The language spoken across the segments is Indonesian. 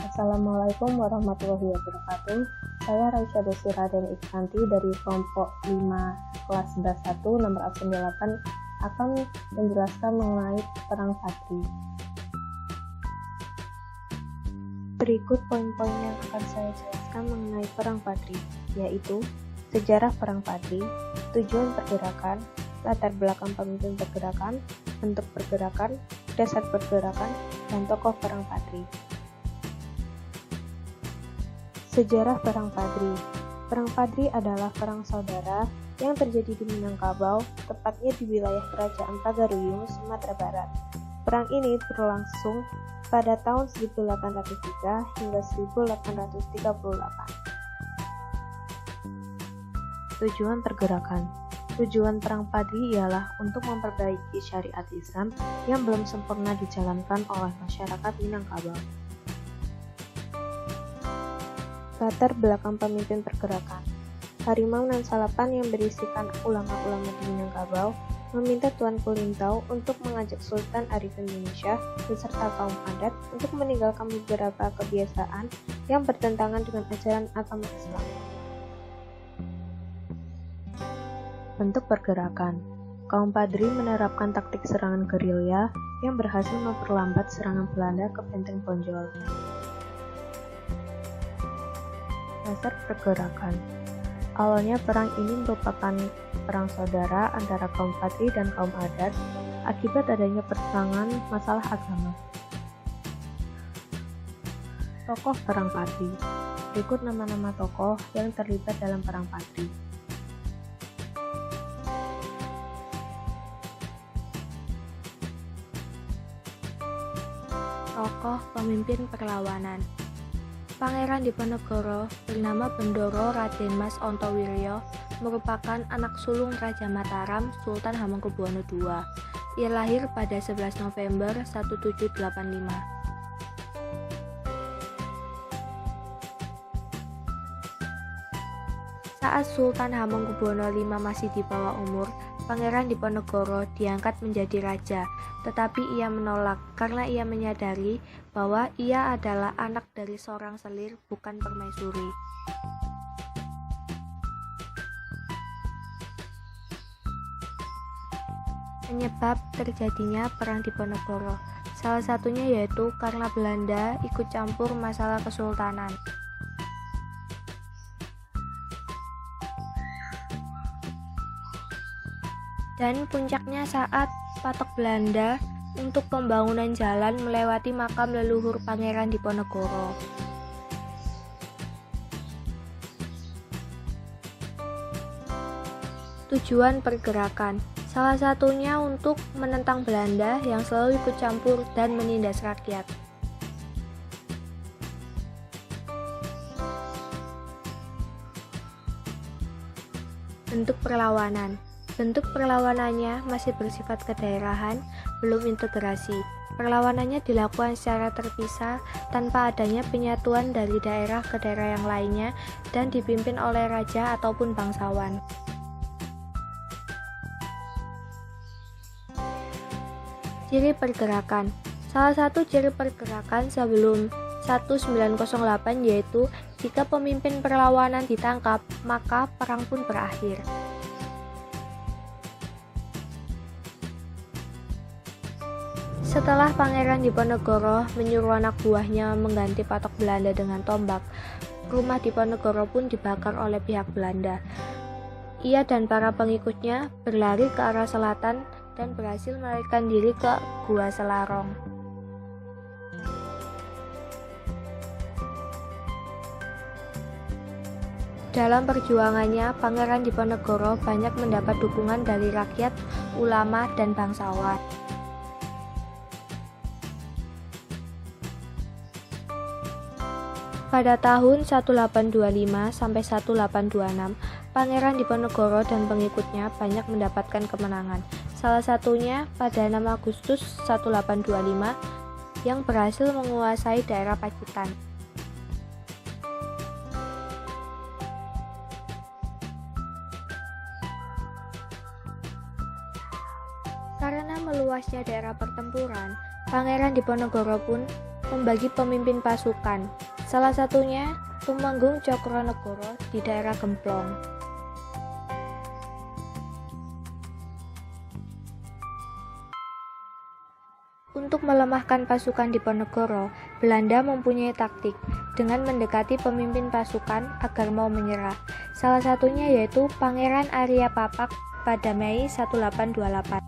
Assalamualaikum warahmatullahi wabarakatuh. Saya Raisya Desira dan Iksanti dari kelompok 5 kelas 11 1 nomor absen 8 akan menjelaskan mengenai Perang Padri. Berikut poin-poin yang akan saya jelaskan mengenai Perang Padri, yaitu sejarah Perang Padri, tujuan pergerakan, latar belakang pemimpin pergerakan, bentuk pergerakan, dasar pergerakan, dan tokoh Perang Padri. Sejarah Perang Padri. Perang Padri adalah perang saudara yang terjadi di Minangkabau, tepatnya di wilayah Kerajaan Pagaruyung, Sumatera Barat. Perang ini berlangsung pada tahun 1803 hingga 1838. Tujuan pergerakan. Tujuan Perang Padri ialah untuk memperbaiki syariat Islam yang belum sempurna dijalankan oleh masyarakat Minangkabau. Latar belakang pemimpin pergerakan. Harimau Nan Salapan yang berisikan ulama-ulama di Minangkabau meminta Tuanku Lintau untuk mengajak Sultan Arif Indonesia beserta kaum adat untuk meninggalkan beberapa kebiasaan yang bertentangan dengan ajaran agama Islam. Bentuk pergerakan. Kaum Padri menerapkan taktik serangan gerilya yang berhasil memperlambat serangan Belanda ke Benteng Bonjol. Dasar pergerakan. Awalnya perang ini merupakan perang saudara antara kaum Padri dan kaum adat akibat adanya pertentangan masalah agama. Tokoh Perang Padri. Berikut nama-nama tokoh yang terlibat dalam Perang Padri. Tokoh pemimpin perlawanan. Pangeran Diponegoro bernama Bendoro Raden Mas Ontowiryo merupakan anak sulung Raja Mataram Sultan Hamengkubuwono II. Ia lahir pada 11 November 1785. Saat Sultan Hamengkubuwono V masih di bawah umur, Pangeran Diponegoro diangkat menjadi raja, tetapi ia menolak karena ia menyadari bahwa ia adalah anak dari seorang selir, bukan permaisuri. Penyebab terjadinya Perang Diponegoro, salah satunya yaitu karena Belanda ikut campur masalah kesultanan. Dan puncaknya saat patok Belanda untuk pembangunan jalan melewati makam leluhur Pangeran Diponegoro. Tujuan pergerakan, salah satunya untuk menentang Belanda yang selalu ikut campur dan menindas rakyat. Bentuk perlawanan. Bentuk perlawanannya masih bersifat kedaerahan, belum integrasi. Perlawanannya dilakukan secara terpisah tanpa adanya penyatuan dari daerah ke daerah yang lainnya dan dipimpin oleh raja ataupun bangsawan. Ciri pergerakan. Salah satu ciri pergerakan sebelum 1908 yaitu jika pemimpin perlawanan ditangkap, maka perang pun berakhir. Setelah Pangeran Diponegoro menyuruh anak buahnya mengganti patok Belanda dengan tombak, rumah Diponegoro pun dibakar oleh pihak Belanda. Ia dan para pengikutnya berlari ke arah selatan dan berhasil melarikan diri ke Gua Selarong. Dalam perjuangannya, Pangeran Diponegoro banyak mendapat dukungan dari rakyat, ulama, dan bangsawan. Pada tahun 1825 sampai 1826, Pangeran Diponegoro dan pengikutnya banyak mendapatkan kemenangan. Salah satunya pada 6 Agustus 1825 yang berhasil menguasai daerah Pacitan. Karena meluasnya daerah pertempuran, Pangeran Diponegoro pun membagi pemimpin pasukan. Salah satunya Tumenggung Cokronegoro di daerah Gemplong. Untuk melemahkan pasukan Diponegoro, Belanda mempunyai taktik dengan mendekati pemimpin pasukan agar mau menyerah. Salah satunya yaitu Pangeran Arya Papak pada Mei 1828.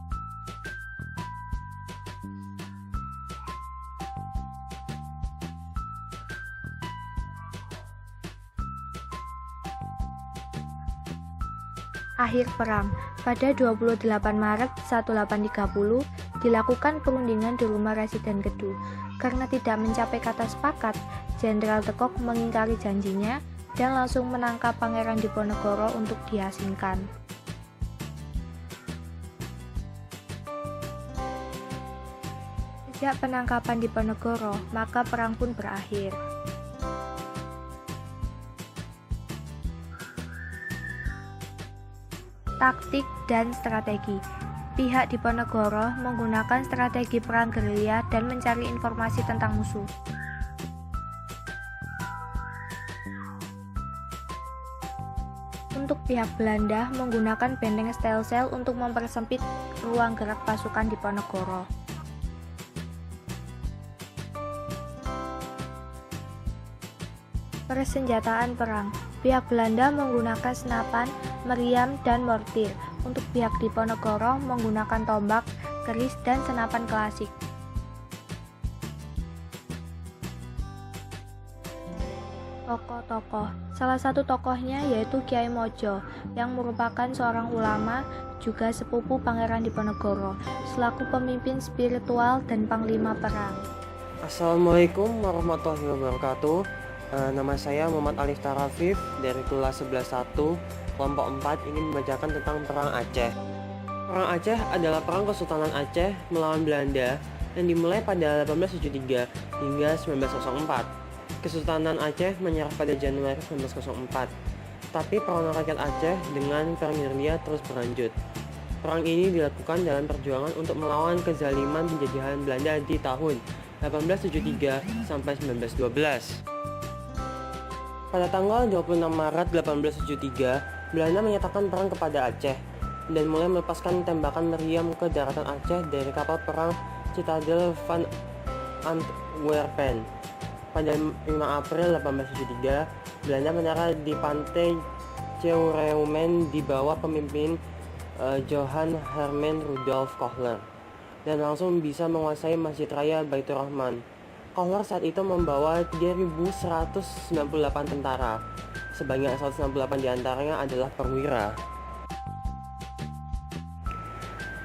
Akhir perang, pada 28 Maret 1830 dilakukan perundingan di rumah Residen Kedu. Karena tidak mencapai kata sepakat, Jenderal Tekok mengingkari janjinya dan langsung menangkap Pangeran Diponegoro untuk diasingkan. Sejak penangkapan Diponegoro, maka perang pun berakhir. Taktik dan strategi. Pihak Diponegoro menggunakan strategi perang gerilya dan mencari informasi tentang musuh. Untuk pihak Belanda menggunakan benteng Stelsel untuk mempersempit ruang gerak pasukan Diponegoro. Persenjataan perang. Pihak Belanda menggunakan senapan, meriam, dan mortir. Untuk pihak Diponegoro menggunakan tombak, keris, dan senapan klasik. Tokoh-tokoh. Salah satu tokohnya yaitu Kiai Mojo, yang merupakan seorang ulama, juga sepupu Pangeran Diponegoro, selaku pemimpin spiritual dan panglima perang. Assalamualaikum warahmatullahi wabarakatuh. Nama saya Muhammad Alif Tarafif dari kelas 11.1 kelompok 4 ingin membacakan tentang Perang Aceh. Perang Aceh adalah perang Kesultanan Aceh melawan Belanda yang dimulai pada 1873 hingga 1904. Kesultanan Aceh menyerah pada Januari 1904. Tapi perang rakyat Aceh dengan perang gerilya terus berlanjut. Perang ini dilakukan dalam perjuangan untuk melawan kezaliman penjajahan Belanda di tahun 1873 sampai 1912. Pada tanggal 26 Maret 1873, Belanda menyatakan perang kepada Aceh dan mulai melepaskan tembakan meriam ke daratan Aceh dari kapal perang Citadel van Antwerpen. Pada 5 April 1873, Belanda mendarat di pantai Ceuruemen di bawah pemimpin Johan Herman Rudolf Kohler dan langsung bisa menguasai Masjid Raya Baitur Rahman. Kohler saat itu membawa 3.198 tentara, sebanyak 168 diantaranya adalah perwira.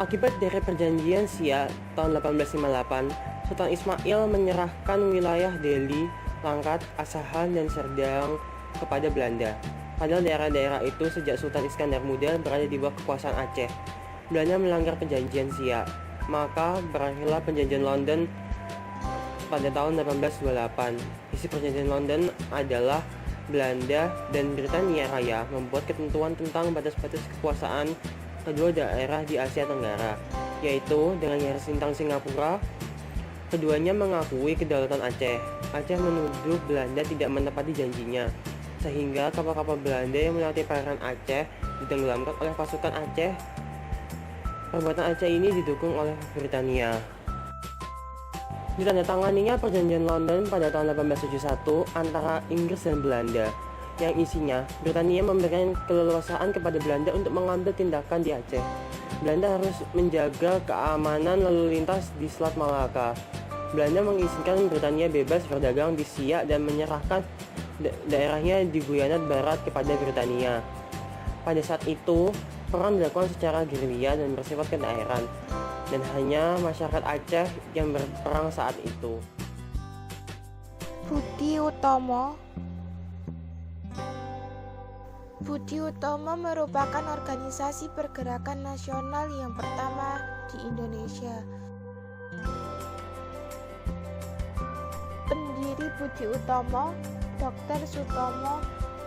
Akibat dari perjanjian Siak tahun 1858, Sultan Ismail menyerahkan wilayah Delhi, Langkat, Asahan, dan Serdang kepada Belanda. Padahal daerah-daerah itu sejak Sultan Iskandar Muda berada di bawah kekuasaan Aceh. Belanda melanggar perjanjian Siak, maka berakhirlah perjanjian London pada tahun 1828. Isi perjanjian London adalah Belanda dan Britania Raya membuat ketentuan tentang batas-batas kekuasaan kedua daerah di Asia Tenggara, yaitu dengan garis lintang Singapura. Keduanya mengakui kedaulatan Aceh. Aceh menuduh Belanda tidak menepati janjinya, sehingga kapal-kapal Belanda yang melewati perairan Aceh ditenggelamkan oleh pasukan Aceh. Perbuatan Aceh ini didukung oleh Britania. Ditandatanganinya perjanjian London pada tahun 1871 antara Inggris dan Belanda, yang isinya Britania memberikan keleluasaan kepada Belanda untuk mengambil tindakan di Aceh. Belanda harus menjaga keamanan lalu lintas di Selat Malaka. Belanda mengizinkan Britania bebas berdagang di Siak dan menyerahkan daerahnya di Guyana Barat kepada Britania. Pada saat itu, perang dilakukan secara gerilya dan bersifat kedaerahan, dan hanya masyarakat Aceh yang berperang saat itu. Budi Utomo merupakan organisasi pergerakan nasional yang pertama di Indonesia. Pendiri Budi Utomo, Dr. Sutomo,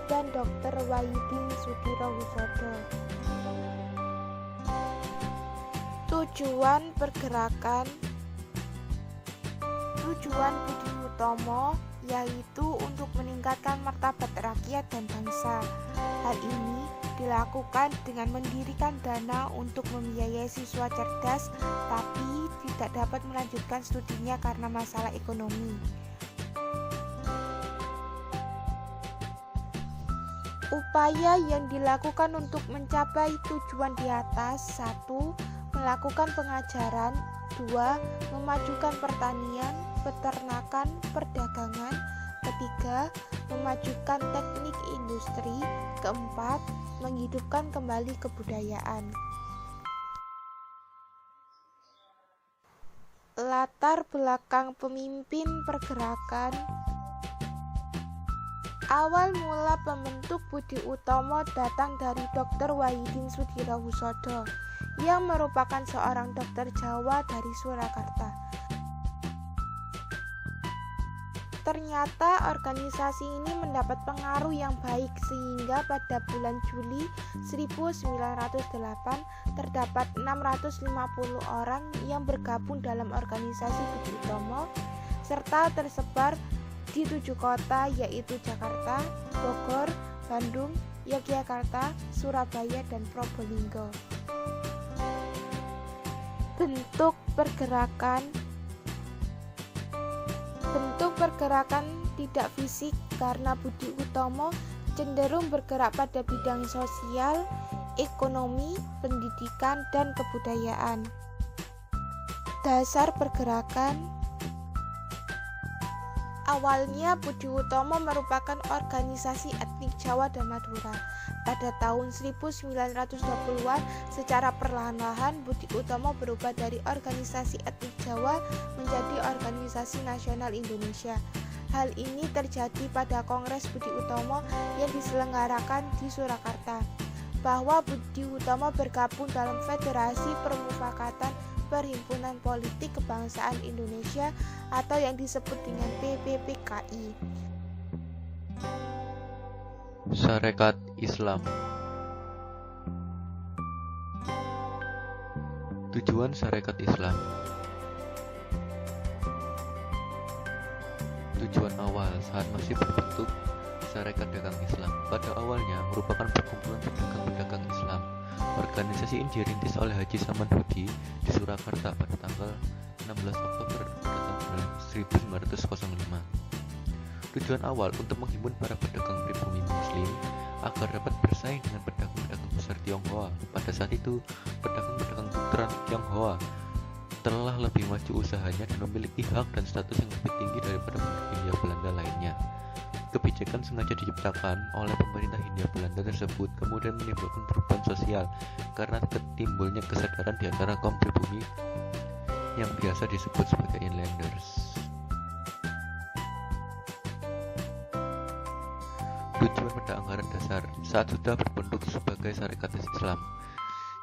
dan Dr. Wahidin Sudirohusodo. Tujuan pergerakan tujuan Budi Utomo yaitu untuk meningkatkan martabat rakyat dan bangsa. Hal ini dilakukan dengan mendirikan dana untuk membiayai siswa cerdas tapi tidak dapat melanjutkan studinya karena masalah ekonomi. Upaya yang dilakukan untuk mencapai tujuan di atas: 1. Melakukan pengajaran. 2. Memajukan pertanian, peternakan, perdagangan. 3. Memajukan teknik industri. 4. Menghidupkan kembali kebudayaan. Latar belakang pemimpin pergerakan. Awal mula pembentuk Budi Utomo datang dari Dr. Wahidin Sudirohusodo yang merupakan seorang dokter Jawa dari Surakarta. Ternyata organisasi ini mendapat pengaruh yang baik sehingga pada bulan Juli 1908 terdapat 650 orang yang bergabung dalam organisasi Budi Utomo serta tersebar di 7 kota yaitu Jakarta, Bogor, Bandung, Yogyakarta, Surabaya, dan Probolinggo. Bentuk pergerakan tidak fisik karena Budi Utomo cenderung bergerak pada bidang sosial, ekonomi, pendidikan, dan kebudayaan. Dasar pergerakan. Awalnya Budi Utomo merupakan organisasi etnik Jawa dan Madura. Pada tahun 1920-an, secara perlahan-lahan Budi Utomo berubah dari organisasi etnik Jawa menjadi organisasi nasional Indonesia. Hal ini terjadi pada Kongres Budi Utomo yang diselenggarakan di Surakarta, bahwa Budi Utomo bergabung dalam Federasi Permufakatan Perhimpunan Politik Kebangsaan Indonesia atau yang disebut dengan PPPKI. Sarekat Islam. Tujuan Sarekat Islam. Tujuan awal saat masih berbentuk Sarekat Dagang Islam pada awalnya merupakan perkumpulan pedagang-pedagang Islam. Organisasi ini dirintis oleh Haji Samanhudi di Surakarta pada tanggal 16 Oktober tahun 1905. Tujuan awal untuk menghimpun para pedagang pribumi Muslim agar dapat bersaing dengan pedagang-pedagang besar Tionghoa. Pada saat itu, pedagang-pedagang putra Tionghoa telah lebih maju usahanya dan memiliki hak dan status yang lebih tinggi daripada penduduk Hindia Belanda lainnya. Kebijakan sengaja diciptakan oleh pemerintah Hindia Belanda tersebut kemudian menimbulkan perubahan sosial karena timbulnya kesadaran di antara kaum pribumi yang biasa disebut sebagai inlanders. Tujuan pada anggaran dasar saat sudah berbentuk sebagai Sarekat Islam.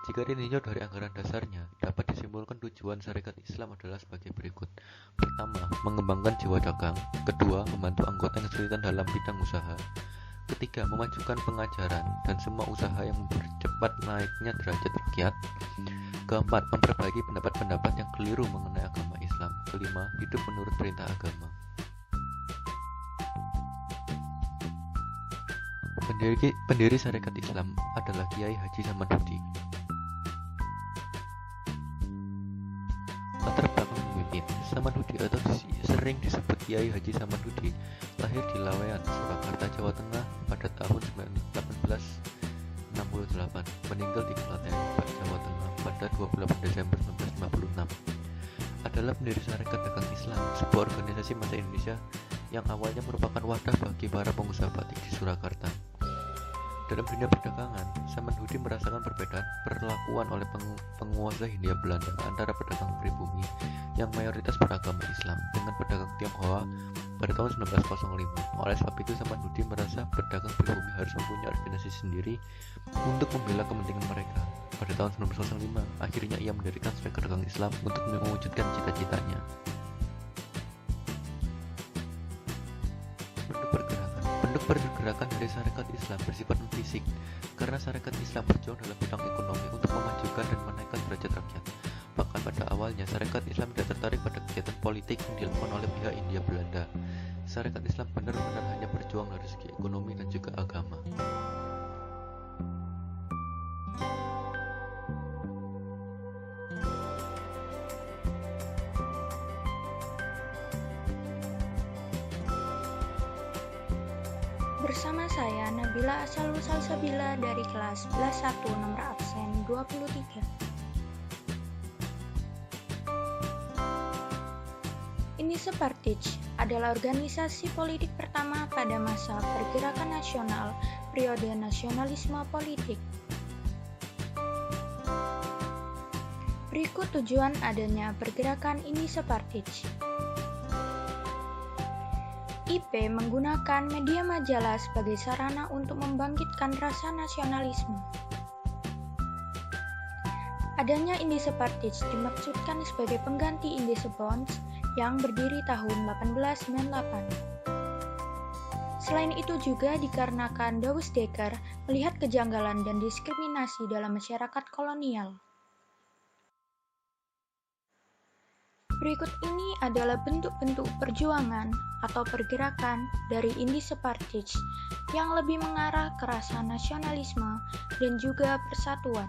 Jika dininjau dari anggaran dasarnya, dapat disimpulkan tujuan Sarekat Islam adalah sebagai berikut. Pertama, mengembangkan jiwa dagang. Kedua, membantu anggota yang kesulitan dalam bidang usaha. Ketiga, memajukan pengajaran dan semua usaha yang mempercepat naiknya derajat rakyat. Keempat, memperbaiki pendapat-pendapat yang keliru mengenai agama Islam. Kelima, hidup menurut perintah agama. Pendiri Sarekat Islam adalah Kiai Haji Samanhudi. Latar belakang pemimpin Samanhudi atau sering disebut Kiai Haji Samanhudi lahir di Laweyan, Surakarta, Jawa Tengah pada tahun 1868, meninggal di Klaten, Jawa Tengah pada 28 Desember 1956. Adalah pendiri Sarekat Dagang Islam, sebuah organisasi masa Indonesia yang awalnya merupakan wadah bagi para pengusaha batik di Surakarta. Dalam dunia perdagangan, Samanhudi merasakan perbedaan perlakuan oleh penguasa Hindia Belanda antara pedagang pribumi yang mayoritas beragama Islam dengan pedagang Tionghoa pada tahun 1905. Oleh sebab itu, Samanhudi merasa pedagang pribumi harus mempunyai organisasi sendiri untuk membela kepentingan mereka. Pada tahun 1905, akhirnya ia mendirikan Sarekat Dagang Islam untuk mewujudkan cita-citanya. Bentuk pergerakan dari Sarekat Islam bersifat non-fisik karena Sarekat Islam berjuang dalam bidang ekonomi untuk memajukan dan menaikkan derajat rakyat. Bahkan pada awalnya Sarekat Islam tidak tertarik pada kegiatan politik politik yang dilakukan oleh pihak Hindia Belanda. Sarekat Islam benar-benar hanya berjuang dari segi ekonomi dan juga agama. Bersama saya Nabila Asalul Salsabila dari kelas 11 1 nomor absen 23. Uni Separtij adalah organisasi politik pertama pada masa pergerakan nasional periode nasionalisme politik. Berikut tujuan adanya pergerakan Uni Separtij. IP menggunakan media majalah sebagai sarana untuk membangkitkan rasa nasionalisme. Adanya Indische-Partij dimaksudkan sebagai pengganti Indische-Bonds yang berdiri tahun 1898. Selain itu juga dikarenakan Douwe Dekker melihat kejanggalan dan diskriminasi dalam masyarakat kolonial. Berikut ini adalah bentuk-bentuk perjuangan atau pergerakan dari Indische-Partij yang lebih mengarah ke rasa nasionalisme dan juga persatuan.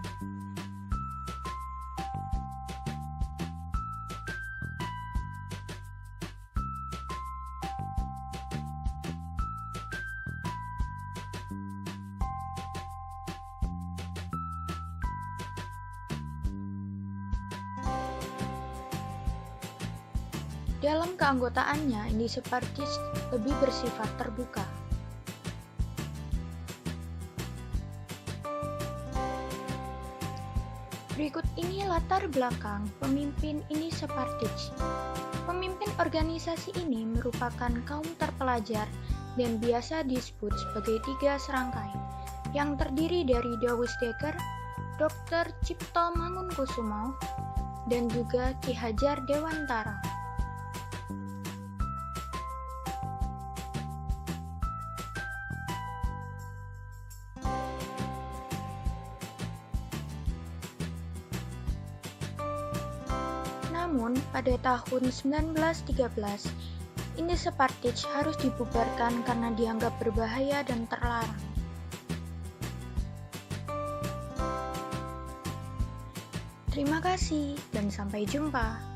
Dalam keanggotaannya, Indische-Partij lebih bersifat terbuka. Berikut ini latar belakang pemimpin Indische-Partij. Pemimpin organisasi ini merupakan kaum terpelajar dan biasa disebut sebagai 3 serangkai, yang terdiri dari Douwe Dekker, Dr. Cipto Mangunkusumo, dan juga Ki Hajar Dewantara. Namun, pada tahun 1913, Indische-Partij harus dibubarkan karena dianggap berbahaya dan terlarang. Terima kasih dan sampai jumpa.